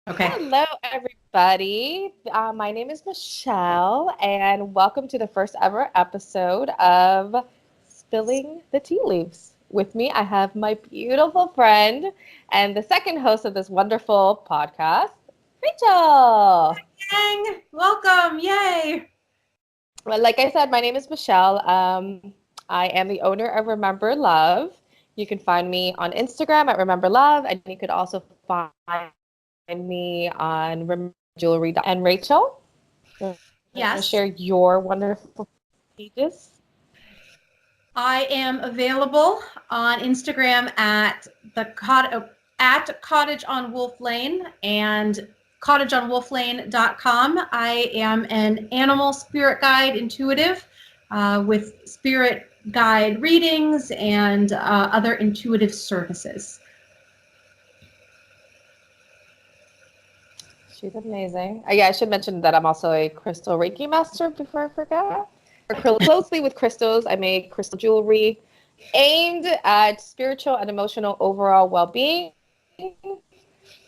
Okay. Hello, everybody. My name is Michelle, and welcome to the first ever episode of Spilling the Tea Leaves. With me, I have my beautiful friend and the second host of this wonderful podcast, Rachel. Gang, welcome. Yay. Well, like I said, my name is Michelle. I am the owner of Remember Love. You can find me on Instagram at Remember Love, and you could also find me on Remember Jewelry. And Rachel, you want to Yes, share your wonderful pages? I am available on Instagram at Cottage on Wolf Lane and cottageonwolflane.com. I am an animal spirit guide intuitive with spirit guide readings and other intuitive services. She's amazing. Yeah, I should mention that I'm also a crystal Reiki master before I forget. I work closely with crystals. I make crystal jewelry aimed at spiritual and emotional overall well-being.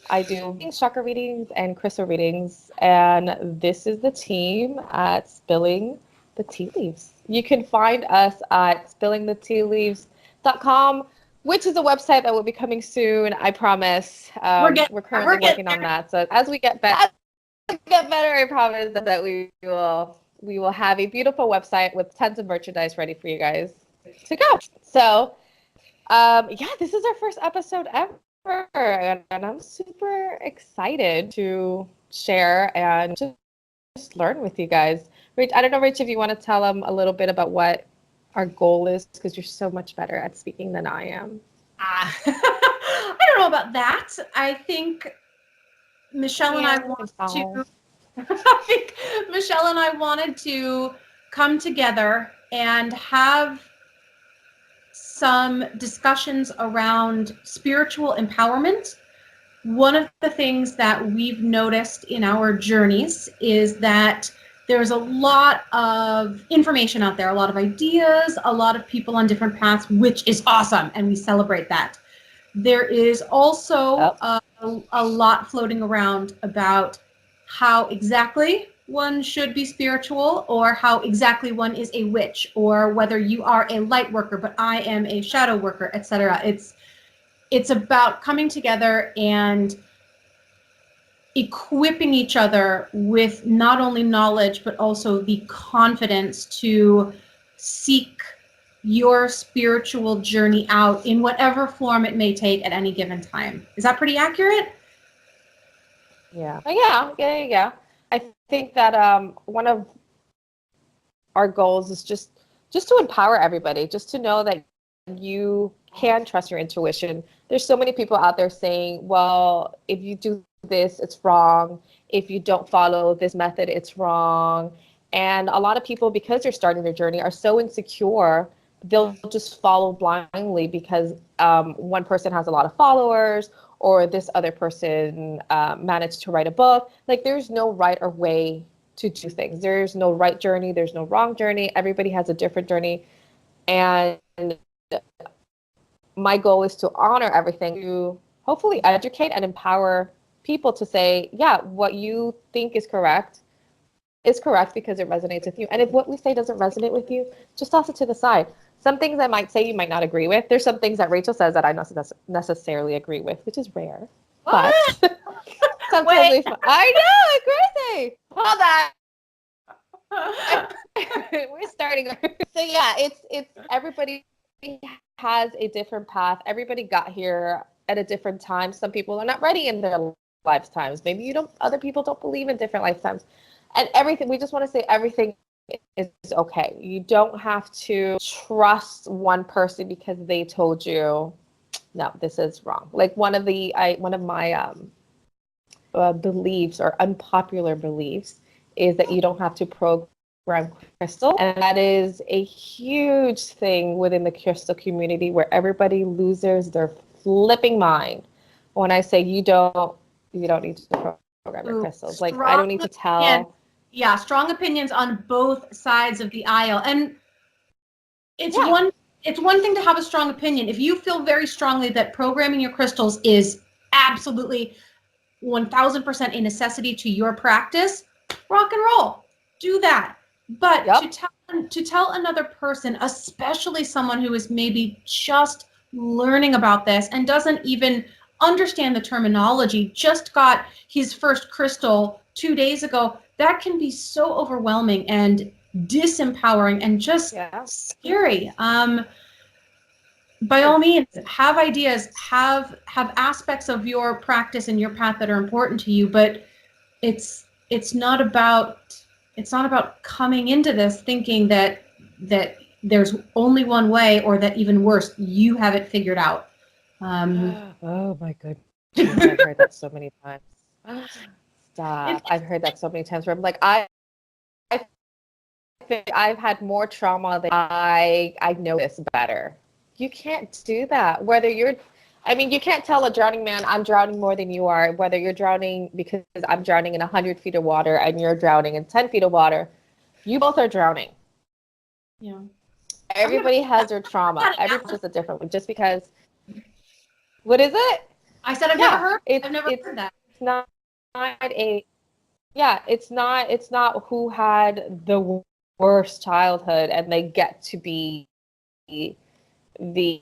I do chakra readings and crystal readings, and this is the team at Spilling the Tea Leaves. You can find us at spillingthetealeaves.com, which is a website that will be coming soon. I promise. We're currently working on that. So as we get better, I promise that we will have a beautiful website with tons of merchandise ready for you guys to go. So yeah, this is our first episode ever, and I'm super excited to share and just learn with you guys. Rach, I don't know, Rach, if you want to tell them a little bit about what our goal is, because you're so much better at speaking than I am. I don't know about that. I think Michelle and I Yeah, want follow. to I think Michelle and I wanted to come together and have some discussions around spiritual empowerment. One of the things that we've noticed in our journeys is that there's a lot of information out there, a lot of ideas, a lot of people on different paths, which is awesome, and we celebrate that. There is also Oh, a lot floating around about how exactly one should be spiritual or how exactly one is a witch or whether you are a light worker but I am a shadow worker, etc. It's about coming together and equipping each other with not only knowledge but also the confidence to seek your spiritual journey out in whatever form it may take at any given time. Is that pretty accurate? yeah. Yeah. I think that one of our goals is just to empower everybody, just to know that you can trust your intuition. There's so many people out there saying, well, if you do this, it's wrong. If you don't follow this method, it's wrong. And a lot of people, because they're starting their journey, are so insecure, they'll just follow blindly because one person has a lot of followers or this other person managed to write a book. Like, there's no right or way to do things. There's no right journey, there's no wrong journey. Everybody has a different journey. And my goal is to honor everything, to hopefully educate and empower people to say, yeah, what you think is correct because it resonates with you. And if what we say doesn't resonate with you, just toss it to the side. Some things I might say you might not agree with. There's some things that Rachel says that I not necessarily agree with, which is rare. But What? sometimes Wait. we, I know, it's crazy. Hold on. We're starting. So yeah, it's everybody has a different path. Everybody got here at a different time. Some people are not ready in their lifetimes. Maybe you don't. Other people don't believe in different lifetimes, and everything. We just want to say everything is okay. You don't have to trust one person because they told you no, this is wrong. Like one of my beliefs or unpopular beliefs is that you don't have to program crystal, and that is a huge thing within the crystal community where everybody loses their flipping mind when I say you don't need to program your Ooh, crystals. Like, I don't need to opinion. tell. Yeah, strong opinions on both sides of the aisle. And it's Yeah, one it's one thing to have a strong opinion. If you feel very strongly that programming your crystals is absolutely 1000% a necessity to your practice, rock and roll, do that. But to tell another person, especially someone who is maybe just learning about this and doesn't even understand the terminology, just got his first crystal 2 days ago, that can be so overwhelming and disempowering and just scary. By all means, have ideas, have aspects of your practice and your path that are important to you, but it's not about coming into this thinking that there's only one way, or that even worse, you have it figured out. Oh my goodness. I've heard that so many times. Stop. I've heard that so many times where I'm like, I think I've had more trauma than I know this better. You can't do that. Whether you can't tell a drowning man, I'm drowning more than you are. Whether you're drowning because I'm drowning in 100 feet of water and you're drowning in 10 feet of water, you both are drowning. Yeah. Everybody has their trauma. Everyone's just a different one. Just because. What is it? I said I've never heard that. It's not a. Yeah, it's not who had the worst childhood and they get to be the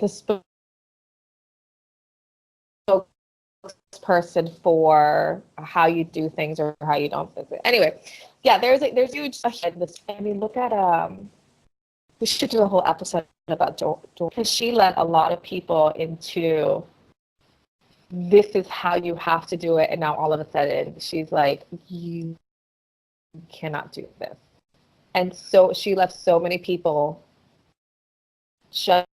spokesperson for how you do things or how you don't fix it. Anyway, yeah, there's huge. I mean, look at we should do a whole episode about Joy, because she led a lot of people into this is how you have to do it, and now all of a sudden she's like, you cannot do this. And so she left so many people just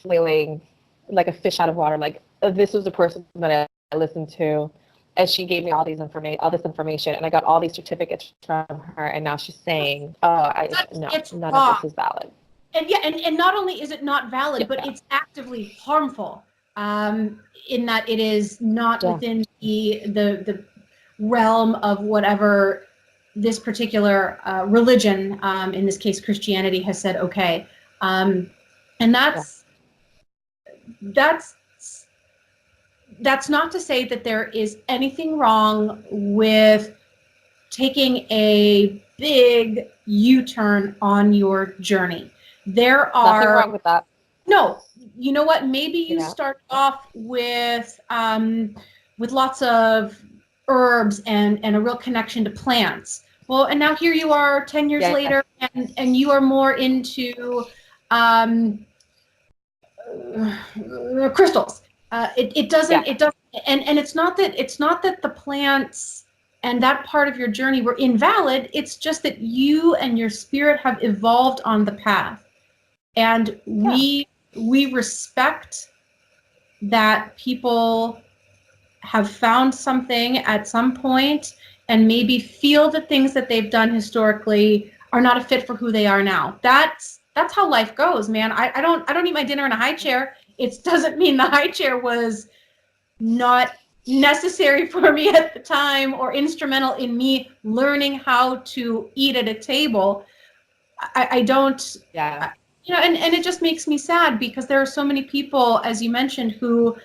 feeling like a fish out of water. Like, this was the person that I listened to, and she gave me all this information, and I got all these certificates from her, and now she's saying, none of this is valid. And and not only is it not valid, but it's actively harmful, in that it is not within the realm of whatever this particular religion, in this case Christianity, has said okay. And that's not to say that there is anything wrong with taking a big U-turn on your journey. There are nothing wrong with that. No, you know what? Maybe you start off with lots of herbs and a real connection to plants. Well, and now here you are 10 years later, and you are more into crystals. It doesn't, and it's not that the plants and that part of your journey were invalid. It's just that you and your spirit have evolved on the path. And we respect that people have found something at some point and maybe feel the things that they've done historically are not a fit for who they are now. That's how life goes, man. I don't eat my dinner in a high chair. It doesn't mean the high chair was not necessary for me at the time or instrumental in me learning how to eat at a table. I don't. Yeah. And it just makes me sad because there are so many people, as you mentioned, who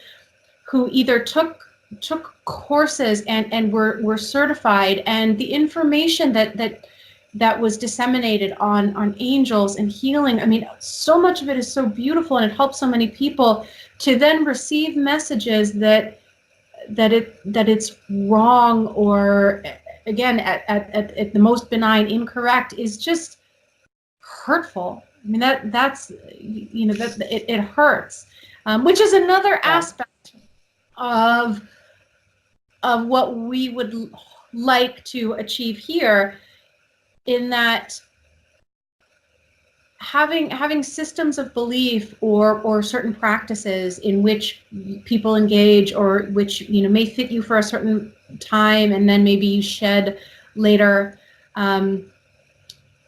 either took courses and were certified, and the information that was disseminated on angels and healing. I mean, so much of it is so beautiful, and it helps so many people to then receive messages that it's wrong, or again at the most benign, incorrect, is just hurtful. I mean, that's it hurts, which is another aspect of what we would like to achieve here, in that having systems of belief or certain practices in which people engage, or which may fit you for a certain time and then maybe you shed later.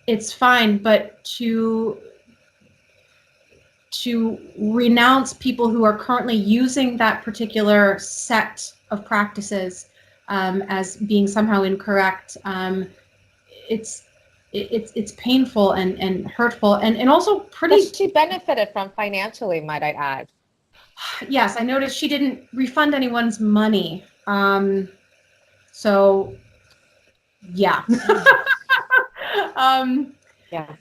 It's fine, but to renounce people who are currently using that particular set of practices as being somehow incorrect, it's it's painful and hurtful and also pretty. That she benefited from financially, might I add. Yes, I noticed she didn't refund anyone's money. So yeah. Yeah.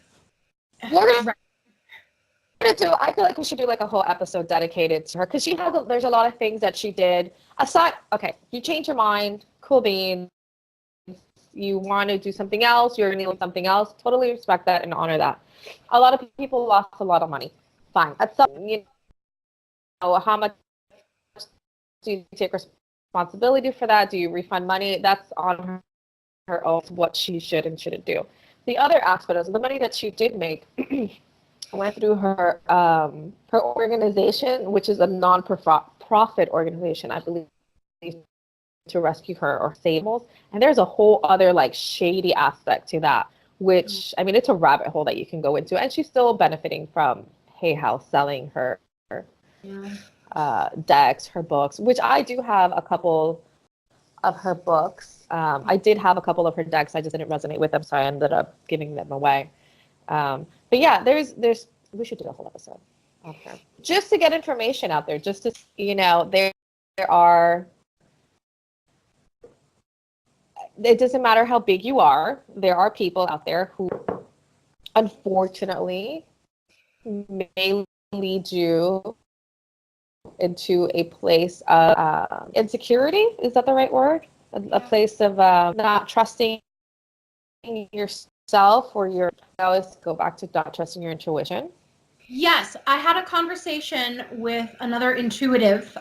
We're gonna do. I feel like we should do like a whole episode dedicated to her because she has. There's a lot of things that she did. Aside, okay, you change your mind, cool beans. You want to do something else. You're gonna do something else. Totally respect that and honor that. A lot of people lost a lot of money. Fine. At some, how much do you take responsibility for that? Do you refund money? That's on her own. What she should and shouldn't do. The other aspect is the money that she did make. Went through her her organization, which is a non-profit organization, I believe, to rescue her or save animals. And there's a whole other like shady aspect to that, which I mean, it's a rabbit hole that you can go into. And she's still benefiting from Hay House selling her decks, her books, which I do have a couple of her books. I did have a couple of her decks. I just didn't resonate with them, so I ended up giving them away. But yeah, there's we should do a whole episode. Okay. Just to get information out there, just to there are. It doesn't matter how big you are. There are people out there who, unfortunately, may lead you into a place of insecurity. Is that the right word? A place of not trusting yourself or your. I always go back to not trusting your intuition. Yes, I had a conversation with another intuitive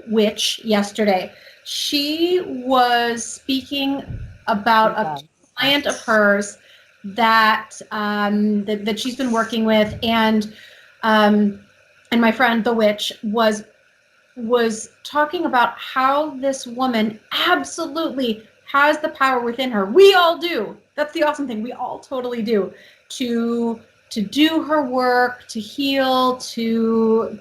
witch yesterday. She was speaking about a client of hers that that she's been working with, and my friend the witch was talking about how this woman absolutely has the power within her. We all do. That's the awesome thing. We all totally do. To do her work, to heal, to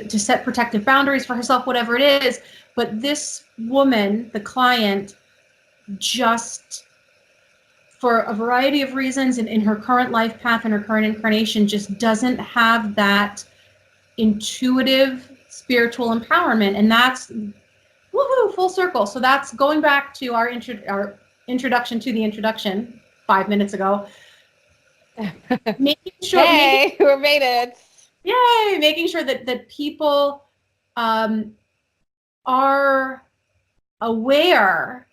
set protective boundaries for herself, whatever it is. But this woman, the client, just for a variety of reasons and in her current life path and her current incarnation just doesn't have that intuitive spiritual empowerment. And that's woohoo, full circle. So that's going back to our introduction to the introduction 5 minutes ago. Making sure we made it. Yay! Making sure that people are aware.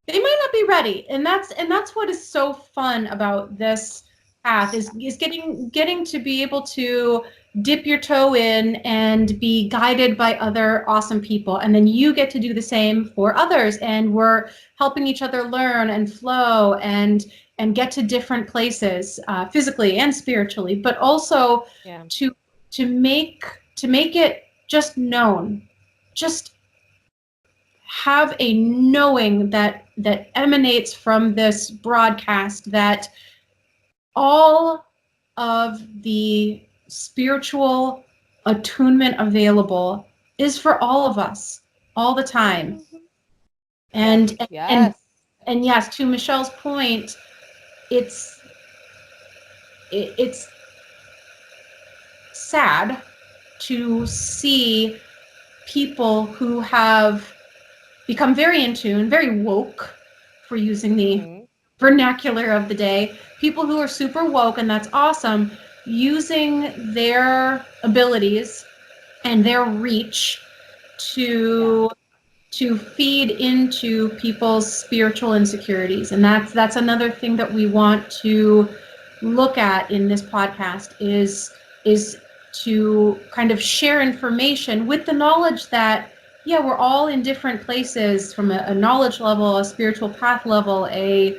They might not be ready, and that's what is so fun about this path is getting to be able to dip your toe in and be guided by other awesome people, and then you get to do the same for others, and we're helping each other learn and flow and get to different places physically and spiritually, but also to make it just known, just have a knowing that emanates from this broadcast that all of the spiritual attunement available is for all of us all the time. And yes, to Michelle's point, it's sad to see people who have become very in tune, very woke, for using the vernacular of the day, people who are super woke, and that's awesome, using their abilities and their reach to feed into people's spiritual insecurities. And that's another thing that we want to look at in this podcast is to kind of share information with the knowledge that we're all in different places from a knowledge level, a spiritual path level, a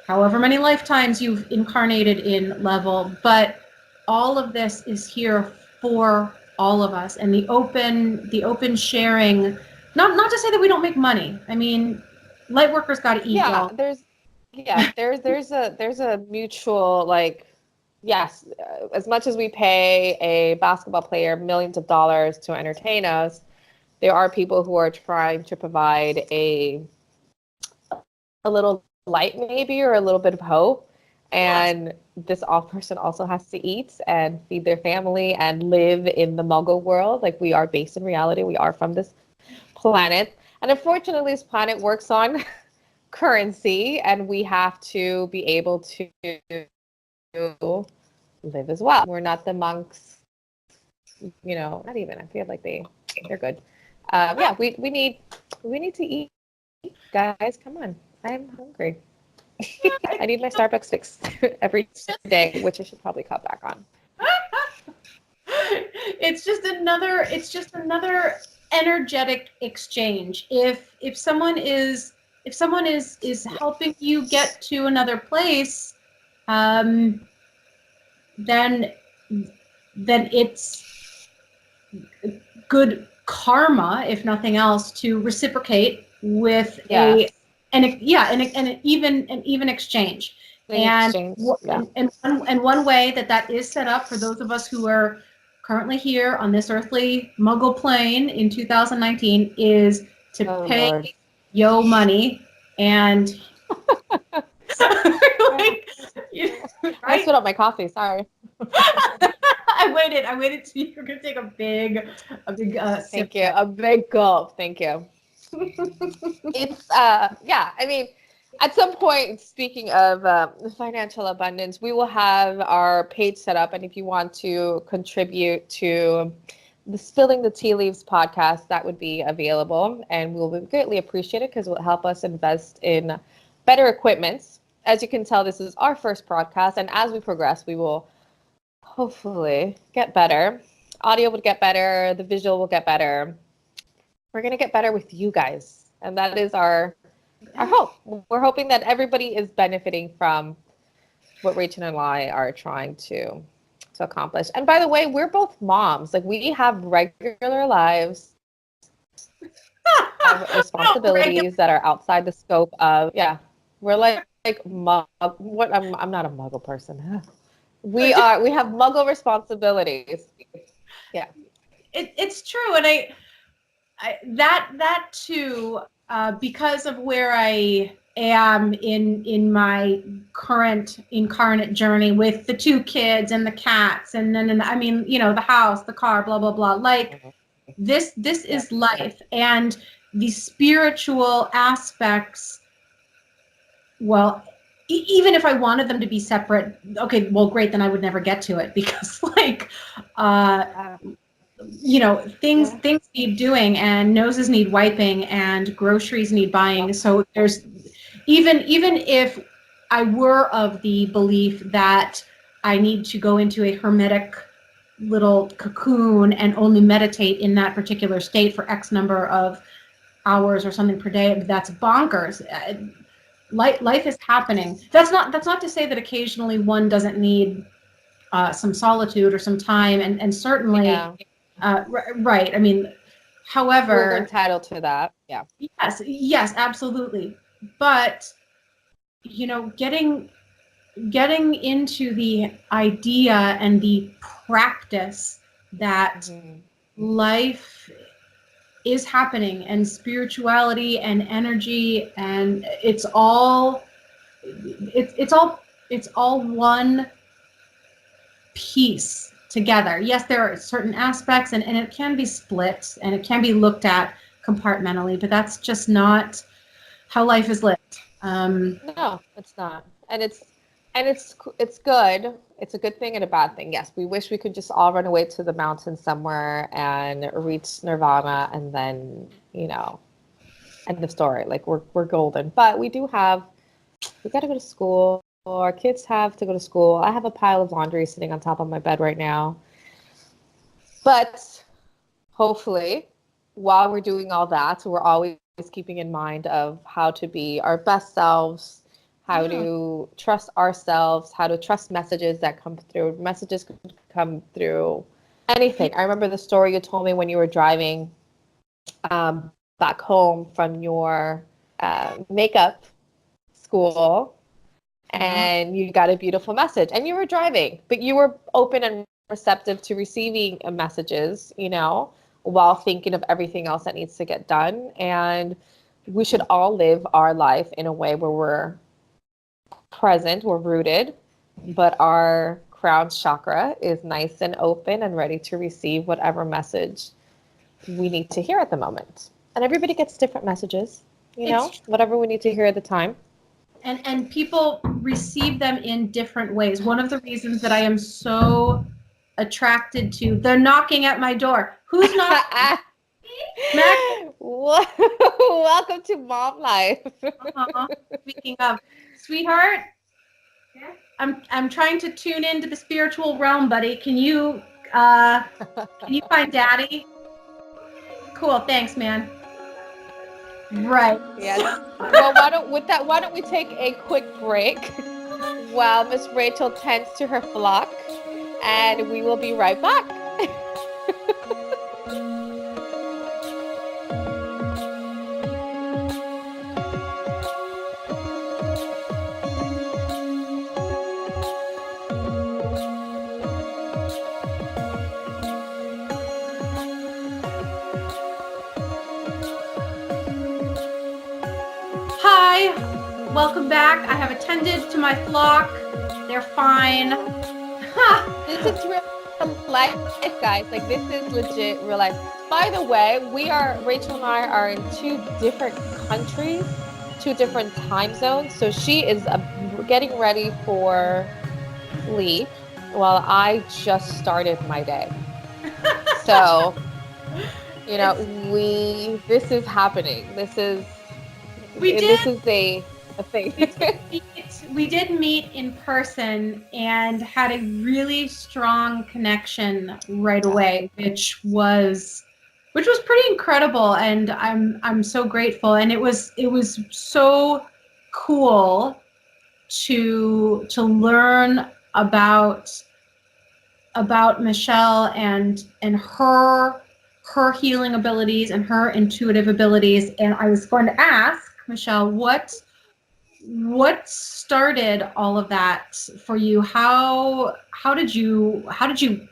however many lifetimes you've incarnated in level, but all of this is here for all of us. And the open sharing, not to say that we don't make money. I mean, light workers got to eat. There's a mutual, like, yes, as much as we pay a basketball player millions of dollars to entertain us, there are people who are trying to provide a little light maybe, or a little bit of hope. And this all person also has to eat and feed their family and live in the Muggle world. Like, we are based in reality. We are from this planet. And unfortunately, this planet works on currency, and we have to be able to live as well. We're not the monks, not even. I feel like they're good. Yeah, we need to eat, guys. Come on, I'm hungry. I need my Starbucks fix every day, which I should probably cut back on. It's just another energetic exchange. If someone is helping you get to another place, then it's good karma, if nothing else, to reciprocate with an even exchange. And one way that is set up for those of us who are currently here on this earthly Muggle plane in 2019 is to pay Lord. yo money and right? I spit out my coffee. Sorry. I waited till you were gonna take a big Thank you. A big gulp. Thank you. It's I mean, at some point, speaking of financial abundance, we will have our page set up, and if you want to contribute to the Spilling the Tea Leaves podcast, that would be available, and we'll greatly appreciate it because it will help us invest in better equipment. As you can tell, this is our first podcast, and as we progress, we will hopefully get better. Audio would get better, the visual will get better. We're going to get better with you guys, and that is our hope. We're hoping that everybody is benefiting from what Rachel and I are trying to accomplish. And by the way, we're both moms. Like, we have regular lives, have responsibilities that are outside the scope of, we're like what I'm not a Muggle person. We have Muggle responsibilities. Yeah. It's true, and I that too, because of where I am in my current incarnate journey with the 2 kids and the cats and then I mean, the house, the car, blah blah blah. Like, this is life, and the spiritual aspects. Well, even if I wanted them to be separate, okay, well, great, then I would never get to it because, like, things need doing, and noses need wiping, and groceries need buying. So there's even if I were of the belief that I need to go into a hermetic little cocoon and only meditate in that particular state for X number of hours or something per day, that's bonkers. Life is happening. That's not to say that occasionally one doesn't need some solitude or some time, and certainly, right. I mean, however, we're entitled to that. Yeah. Yes, absolutely. But getting into the idea and the practice that life is happening, and spirituality and energy, and it's all one piece together. Yes, there are certain aspects, and it can be split and it can be looked at compartmentally, but that's just not how life is lived. No, it's not, and it's good. It's a good thing and a bad thing. Yes, we wish we could just all run away to the mountains somewhere and reach nirvana, and then end of story. Like, we're golden. But we got to go to school. Our kids have to go to school. I have a pile of laundry sitting on top of my bed right now. But hopefully, while we're doing all that, we're always keeping in mind of how to be our best selves, how to trust ourselves, how to trust messages that come through. Messages can come through anything. I remember the story you told me when you were driving back home from your makeup school, and you got a beautiful message, and you were driving, but you were open and receptive to receiving messages, while thinking of everything else that needs to get done. And we should all live our life in a way where we're present, we're rooted, but our crown chakra is nice and open and ready to receive whatever message we need to hear at the moment. And everybody gets different messages, whatever we need to hear at the time. And people receive them in different ways. One of the reasons that I am so attracted to, they're knocking at my door. Who's knocking? Welcome to Mom Life. Speaking of, sweetheart, I'm trying to tune into the spiritual realm, buddy. Can you find Daddy? Cool, thanks, man. Right. Yeah. Well, why don't we take a quick break while Miss Rachel tends to her flock, and we will be right back. Hi, welcome back. I have attended to my flock. They're fine. This is real life, guys. Like, this is legit real life. By the way, Rachel and I are in 2 different countries, 2 different time zones. So she is getting ready for sleep while I just started my day. So, this is happening. This is a thing. We did meet in person and had a really strong connection right away, which was pretty incredible, and I'm so grateful. And it was so cool to learn about Michelle and her healing abilities and her intuitive abilities. And I was going to ask Michelle, what started all of that for you? How did you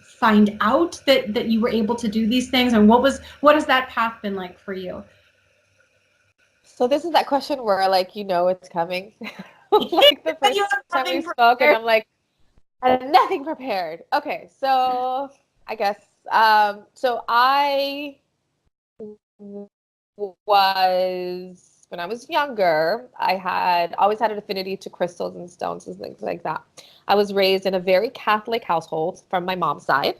find out that you were able to do these things, and what has that path been like for you? So this is that question where it's coming. Like the first time we spoke, and I'm like, I had nothing prepared. Okay, so I guess so I was, when I was younger, I had always had an affinity to crystals and stones and things like that. I was raised in a very Catholic household from my mom's side,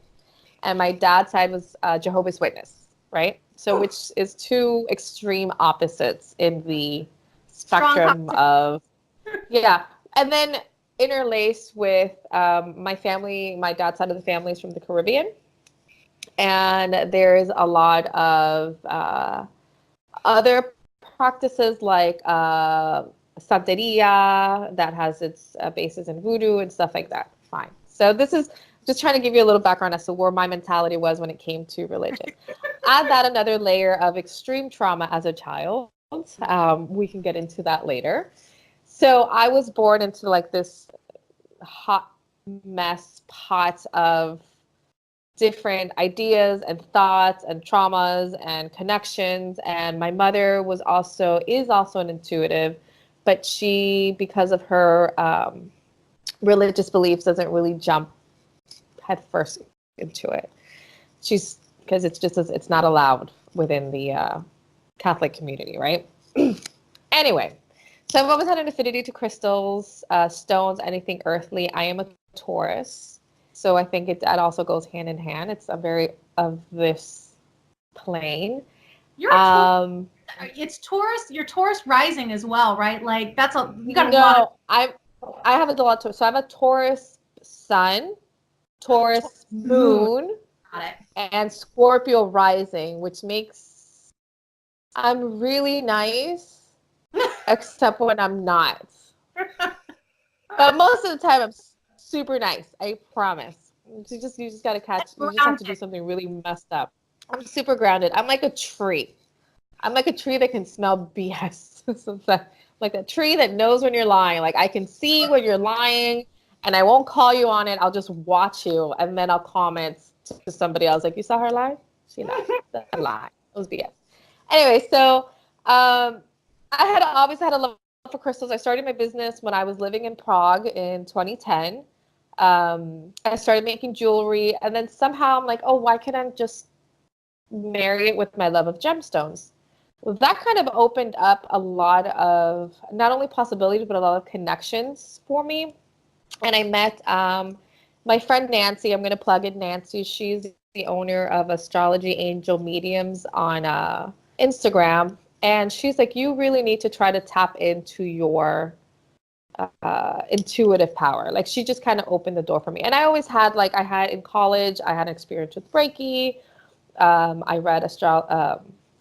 and my dad's side was Jehovah's Witness, right? So which is 2 extreme opposites in the spectrum of, yeah. And then interlaced with my family, my dad's side of the family is from the Caribbean. And there's a lot of other practices like Santeria that has its basis in voodoo and stuff like that. Fine. So this is just trying to give you a little background as to where my mentality was when it came to religion. Add that another layer of extreme trauma as a child. We can get into that later. So I was born into like this hot mess pot of different ideas and thoughts and traumas and connections. And my mother is also an intuitive, but she, because of her religious beliefs, doesn't really jump head first into it. Because it's not allowed within the Catholic community, right? Anyway, so I've always had an affinity to crystals, stones, anything earthly. I am a Taurus. So I think that also goes hand in hand. It's a very of this plane. You're it's Taurus. You're Taurus rising as well, right? Like you got a lot. I have a lot of. So I have a Taurus sun, Taurus moon, Got it. and Scorpio rising, which makes I'm really nice, except when I'm not. But most of the time I'm super nice. I promise. You just gotta catch. You just have to do something really messed up. I'm super grounded. I'm like a tree. I'm like a tree that can smell BS. Like a tree that knows when you're lying. Like I can see when you're lying, and I won't call you on it. I'll just watch you, and then I'll comment to somebody else like, "You saw her lie? She lied. That lie. It was BS." Anyway, so I had always had a love for crystals. I started my business when I was living in Prague in 2010. I started making jewelry, and then somehow I'm like, oh, why can't I just marry it with my love of gemstones? Well, that kind of opened up a lot of not only possibilities, but a lot of connections for me. And I met my friend Nancy. I'm going to plug in Nancy. She's the owner of Astrology Angel Mediums on Instagram. And she's like, you really need to try to tap into your intuitive power. Like, she just kind of opened the door for me. And I always had, like, I had in college, I had an experience with Reiki. I read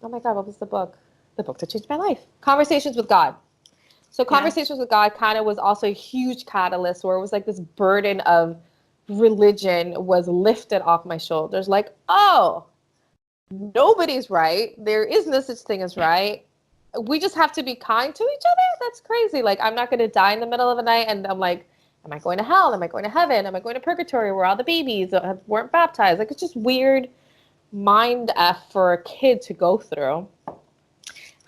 oh my God, what was the book? The book that changed my life. Conversations with God. So Conversations with God kind of was also a huge catalyst where it was like this burden of religion was lifted off my shoulders. Like, oh, nobody's right. There is no such thing as right. We just have to be kind to each other. That's crazy. Like, I'm not going to die in the middle of the night and I'm like, am I going to hell? Am I going to heaven? Am I going to purgatory where all the babies weren't baptized? Like, it's just weird mind F for a kid to go through.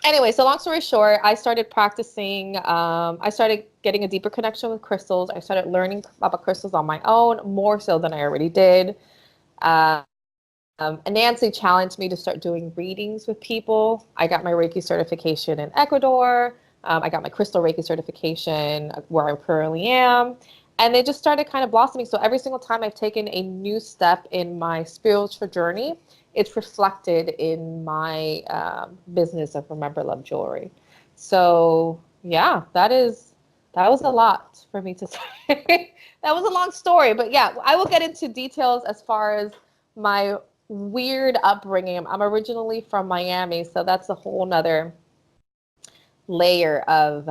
Anyway, so long story short, I started practicing. I started getting a deeper connection with crystals. I started learning about crystals on my own, more so than I already did. And Nancy challenged me to start doing readings with people. I got my Reiki certification in Ecuador. I got my crystal Reiki certification where I currently am. And they just started kind of blossoming. So every single time I've taken a new step in my spiritual journey, it's reflected in my business of Remember Love Jewelry. So yeah, that was a lot for me to say. That was a long story, but yeah, I will get into details as far as my weird upbringing. I'm originally from Miami, so that's a whole nother layer of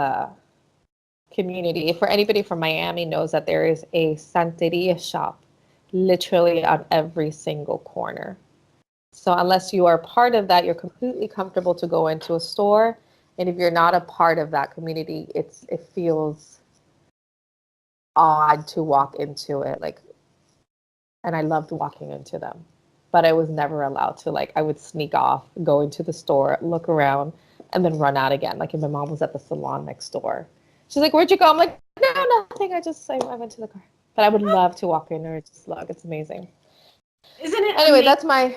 community. For anybody from Miami knows that there is a Santeria shop literally on every single corner. So unless you are part of that, you're completely comfortable to go into a store. And if you're not a part of that community, it feels odd to walk into it. Like, and I loved walking into them, but I was never allowed to. Like, I would sneak off, go into the store, look around, and then run out again. Like, if my mom was at the salon next door, she's like, "Where'd you go?" I'm like, "No, nothing. I went to the car." But I would love to walk in there. Just look. It's amazing. Isn't it Anyway, amazing? that's my.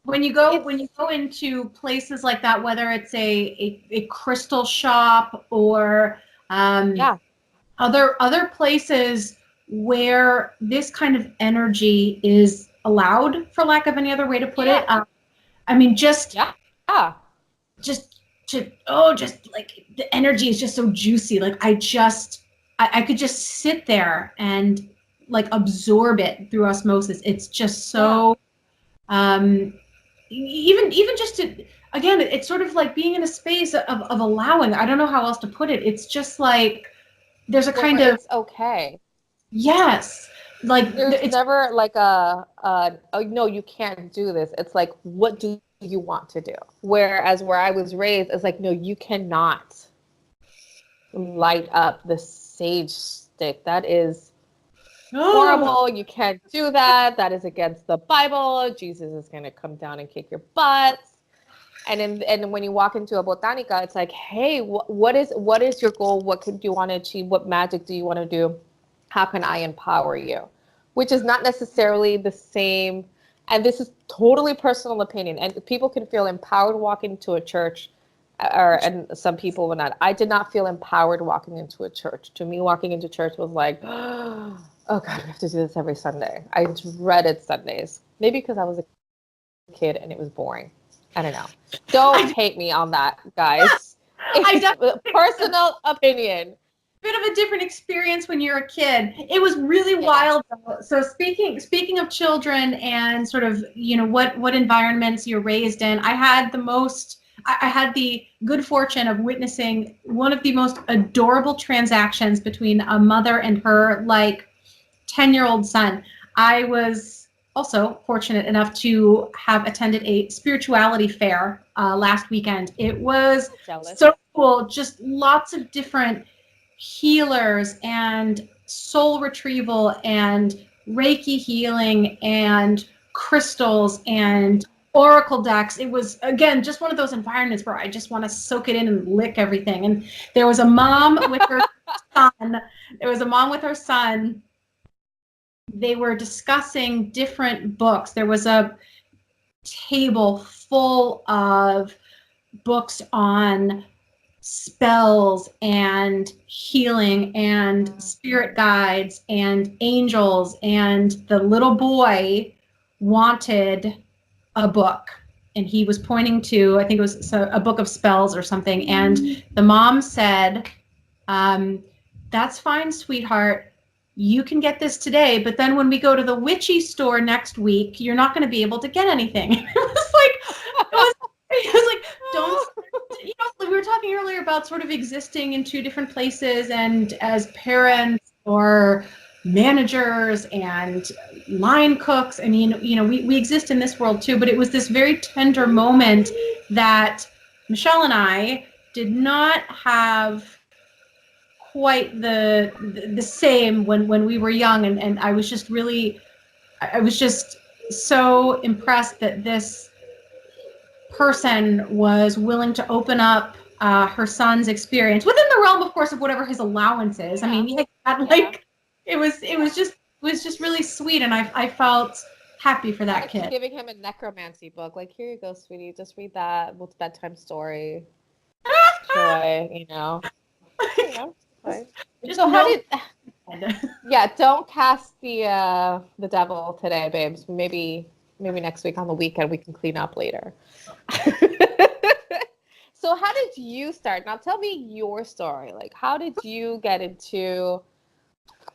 When you go into places like that, whether it's a crystal shop or other places where this kind of energy is allowed, for lack of any other way to put it. I mean, just like the energy is just so juicy. Like, I could just sit there and like absorb it through osmosis. It's just so even just to, again, it's sort of like being in a space of allowing. I don't know how else to put it. It's just like there's a kind of, it's okay. Yes, like There's never like oh no, you can't do this. It's like, what do you want to do? Whereas where I was raised, it's like, no, you cannot light up the sage stick. That is horrible. You can't do that. That is against the Bible. Jesus is going to come down and kick your butts. And when you walk into a botanica, it's like, hey, what is your goal? What do you want to achieve? What magic do you want to do? How can I empower you? Which is not necessarily the same. And this is totally personal opinion. And people can feel empowered walking into a church, and some people will not. I did not feel empowered walking into a church. To me, walking into church was like, oh God, we have to do this every Sunday. I dreaded Sundays. Maybe because I was a kid and it was boring. I don't know. Don't hate me on that, guys. It's personal opinion. Bit of a different experience when you're a kid. It was really wild though. So speaking of children and sort of, what environments you're raised in, I had the good fortune of witnessing one of the most adorable transactions between a mother and her like 10-year-old son. I was also fortunate enough to have attended a spirituality fair last weekend. It was so cool. Just lots of different healers and soul retrieval and Reiki healing and crystals and oracle decks. It was, again, just one of those environments where I just want to soak it in and lick everything. And there was a mom with her son. There was a mom with her son. They were discussing different books. There was a table full of books on spells and healing and spirit guides and angels, and the little boy wanted a book, and he was pointing to, I think it was a book of spells or something, and the mom said, that's fine, sweetheart, you can get this today, but then when we go to the witchy store next week, you're not going to be able to get anything. It was like, don't, we were talking earlier about sort of existing in two different places, and as parents or managers and line cooks, I mean, we exist in this world too, but it was this very tender moment that Michelle and I did not have quite the same when we were young, and I was just so impressed that this person was willing to open up her son's experience within the realm, of course, of whatever his allowance is. I mean, he had, it was just really sweet, and I felt happy for that kid. Giving him a necromancy book, like, here you go, sweetie, just read that. It's bedtime story. Joy, So how did? Yeah, don't cast the devil today, babes. Maybe next week on the weekend we can clean up later. So how did you start? Now tell me your story. Like, how did you get into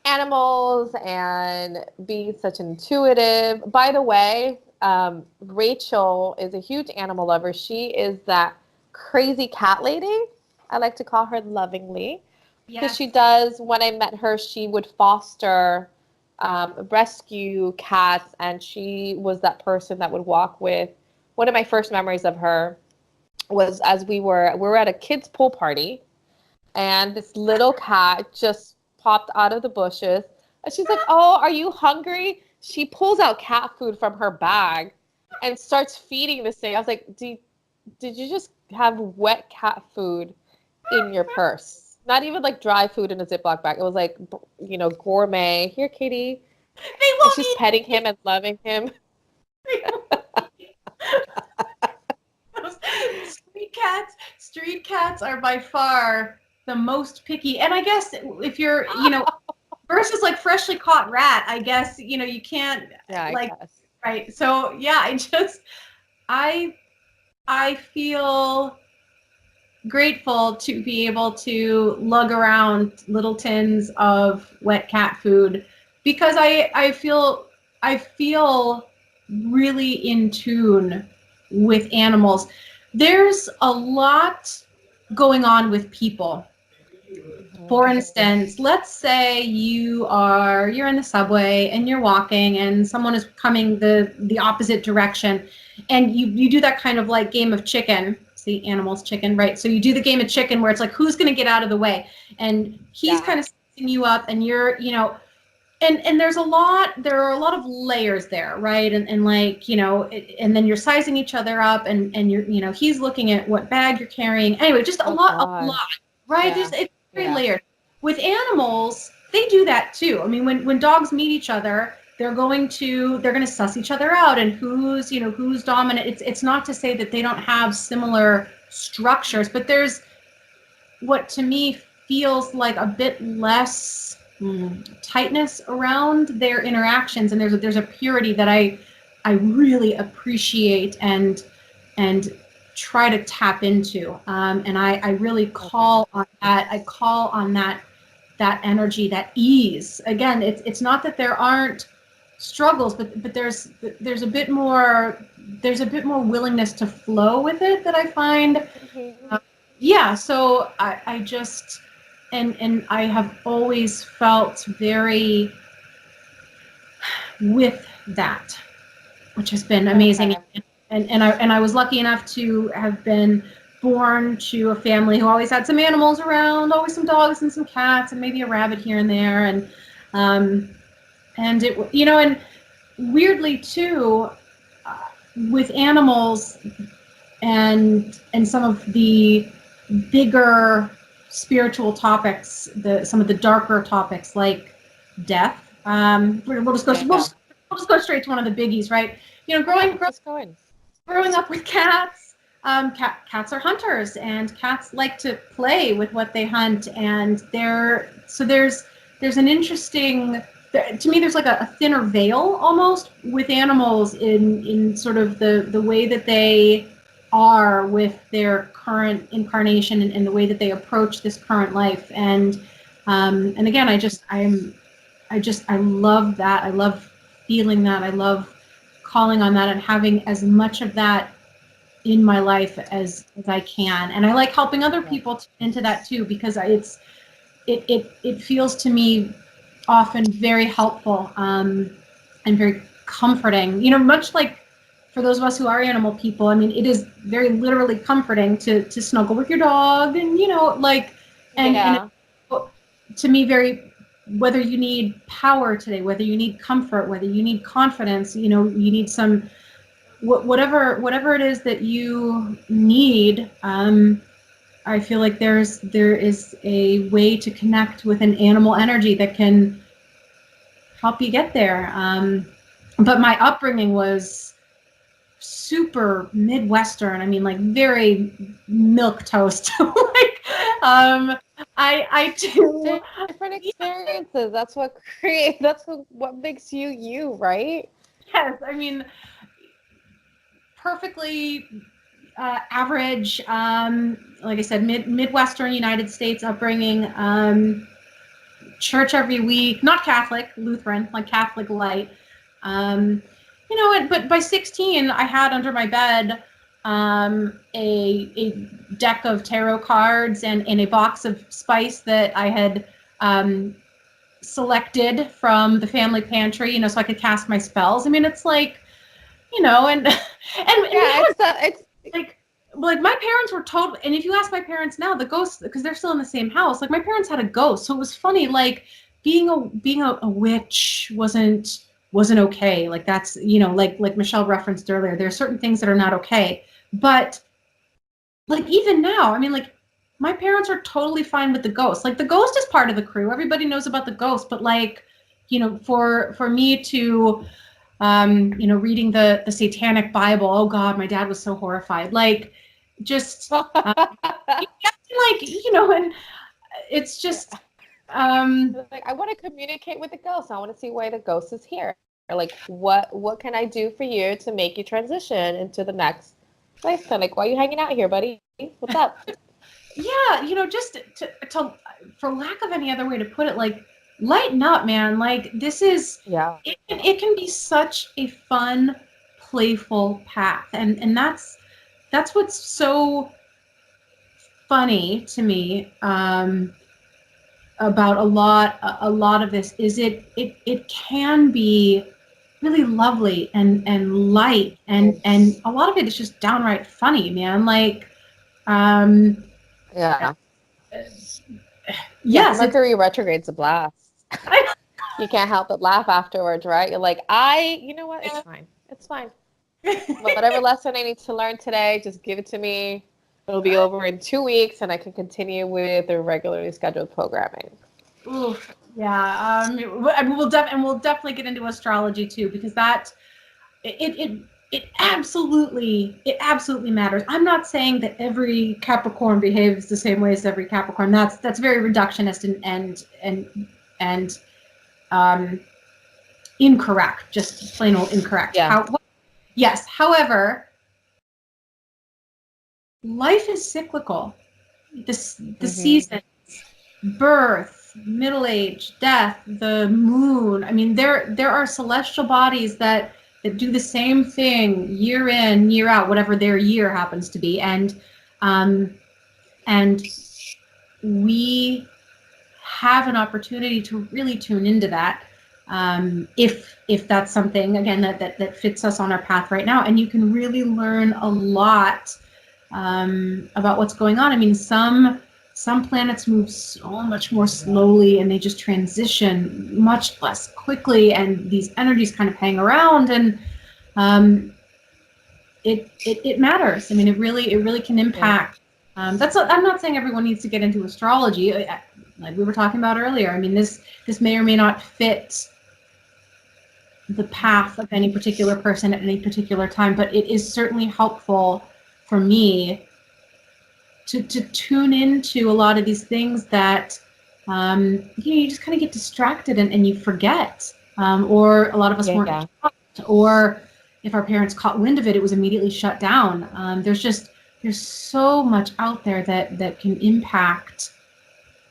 animals and being such an intuitive? By the way, Rachel is a huge animal lover. She is that crazy cat lady. I like to call her lovingly. Because she does, when I met her, she would foster rescue cats, and she was that person that would walk with. One of my first memories of her was as we were at a kids' pool party, and this little cat just popped out of the bushes, and she's like, "Oh, are you hungry?" She pulls out cat food from her bag and starts feeding this thing. I was like, did you just have wet cat food in your purse? Not even like dry food in a Ziploc bag. It was like, gourmet. Here, kitty. And she's petting him and loving him. Street cats are by far the most picky. And I guess if you're, versus like freshly caught rat, I guess, you can't, right. So yeah, I feel grateful to be able to lug around little tins of wet cat food, because I feel really in tune with animals. There's a lot going on with people. For instance, let's say you're in the subway and you're walking and someone is coming the opposite direction, and you do that kind of like game of chicken. See, animals, chicken, right? So you do the game of chicken where it's like, who's going to get out of the way? And he's kind of setting you up, and you're, and there are a lot of layers there, right? And like, and then you're sizing each other up, and you're, he's looking at what bag you're carrying. Anyway, just a lot, right? Yeah. It's very layered. With animals, they do that too. I mean, when dogs meet each other, they're going to suss each other out, and who's dominant. It's not to say that they don't have similar structures, but there's what to me feels like a bit less tightness around their interactions, and there's a purity that I really appreciate and try to tap into, and I really call on that. I call on that energy, that ease. Again, it's not that there aren't struggles, but there's a bit more willingness to flow with it that I find. So I just and I have always felt very with that, which has been amazing. And I was lucky enough to have been born to a family who always had some animals around, always some dogs and some cats and maybe a rabbit here and there, and it, and weirdly too, with animals and some of the bigger spiritual topics, some of the darker topics like death. We'll just go. We'll just go straight to one of the biggies, right? Growing up with cats, cats are hunters, and cats like to play with what they hunt, and there's an interesting. To me, there's like a thinner veil almost with animals in sort of the way that they are with their current incarnation and the way that they approach this current life. And again, I love that. I love feeling that. I love calling on that and having as much of that in my life as I can. And I like helping other people into that too, because it feels to me often very helpful and very comforting. You know, much like for those of us who are animal people, I mean, it is very literally comforting to snuggle with your dog, and you know, like, and to me, very, whether you need power today, whether you need comfort, whether you need confidence, you know, you need some whatever it is that you need. I feel like there is a way to connect with an animal energy that can help you get there. But my upbringing was super Midwestern. I mean, like very milk toast. Like, I do different experiences. That's what makes you, right? Yes, I mean, perfectly average, like I said, Midwestern United States upbringing, church every week, not Catholic, Lutheran, like Catholic light. You know, but by 16, I had under my bed a deck of tarot cards and a box of spice that I had selected from the family pantry, you know, so I could cast my spells. I mean, it's like, you know, and it's like my parents were told, and if you ask my parents now, the ghosts, because they're still in the same house, like my parents had a ghost, so it was funny. Like being a witch wasn't okay. Like that's, you know, like Michelle referenced earlier, there are certain things that are not okay. But like even now, I mean, like my parents are totally fine with the ghost. Like the ghost is part of the crew. Everybody knows about the ghost, but like, you know, for me to you know, reading the Satanic Bible. Oh God, my dad was so horrified. Like, just like, you know, and it's just like, I want to communicate with the ghost. I want to see why the ghost is here. Or like, what can I do for you to make you transition into the next place? Like, why are you hanging out here, buddy? What's up? Yeah, you know, just to for lack of any other way to put it, like, lighten up, man. Like this is, it can be such a fun, playful path, and that's what's so funny to me about a lot of this is it can be really lovely and light, and a lot of it is just downright funny, man. Like yes, Mercury retrograde's a blast. You can't help but laugh afterwards, right? You're like, you know what? It's fine. Whatever lesson I need to learn today, just give it to me. It'll be over in 2 weeks, and I can continue with the regularly scheduled programming. Ooh, yeah. We'll definitely get into astrology too, because that it absolutely matters. I'm not saying that every Capricorn behaves the same way as every Capricorn. That's very reductionist and incorrect, just plain old incorrect. Yeah. Yes. However, life is cyclical. The seasons, birth, middle age, death, the moon. I mean, there are celestial bodies that do the same thing year in, year out, whatever their year happens to be, and we have an opportunity to really tune into that, if that's something, again, that fits us on our path right now. And you can really learn a lot about what's going on. I mean, some planets move so much more slowly, and they just transition much less quickly, and these energies kind of hang around, and it matters. I mean, it really can impact. I'm not saying everyone needs to get into astrology, like we were talking about earlier. I mean, this may or may not fit the path of any particular person at any particular time, but it is certainly helpful for me to tune into a lot of these things that you just kind of get distracted and you forget, or a lot of us weren't taught, or if our parents caught wind of it, it was immediately shut down. There's so much out there that can impact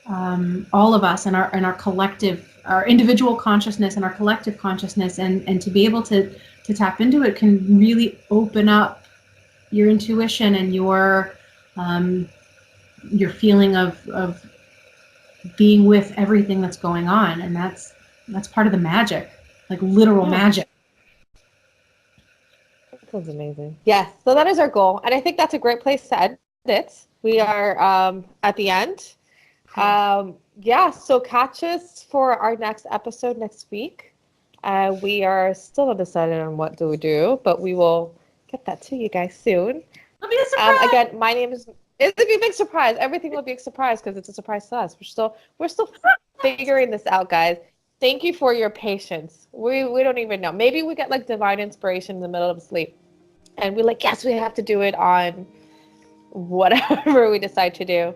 all of us and our collective, our individual consciousness and our collective consciousness, and to be able to tap into it can really open up your intuition and your feeling of being with everything that's going on, and that's part of the magic, like literal magic. That sounds amazing. Yes, so that is our goal, and I think that's a great place to end it. We are at the end. So catch us for our next episode next week. We are still undecided on what do we do, but we will get that to you guys soon. It'll be a surprise. Again, my name is. It'll be a big surprise. Everything will be a surprise because it's a surprise to us. We're still figuring this out, guys. Thank you for your patience. We don't even know. Maybe we get like divine inspiration in the middle of sleep, and we're like, yes, we have to do it on whatever we decide to do.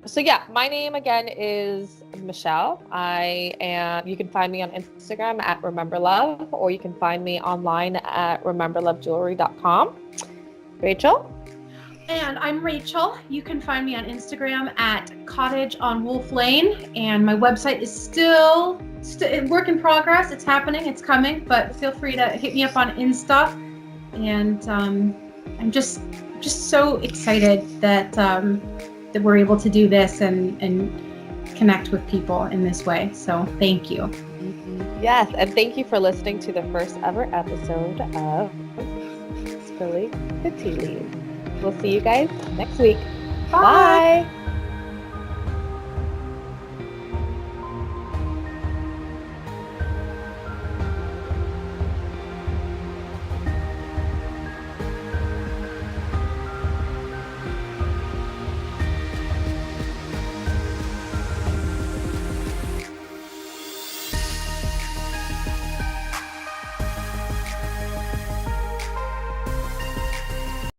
So yeah, my name again is Michelle. You can find me on Instagram at RememberLove, or you can find me online at rememberlovejewelry.com. Rachel? And I'm Rachel. You can find me on Instagram at Cottage on Wolf Lane, and my website is still work in progress. It's happening, it's coming, but feel free to hit me up on Insta. And I'm just so excited that we're able to do this and connect with people in this way. So thank you. Yes, and thank you for listening to the first ever episode of Spilling the Tea Leaves. We'll see you guys next week. Bye. Bye.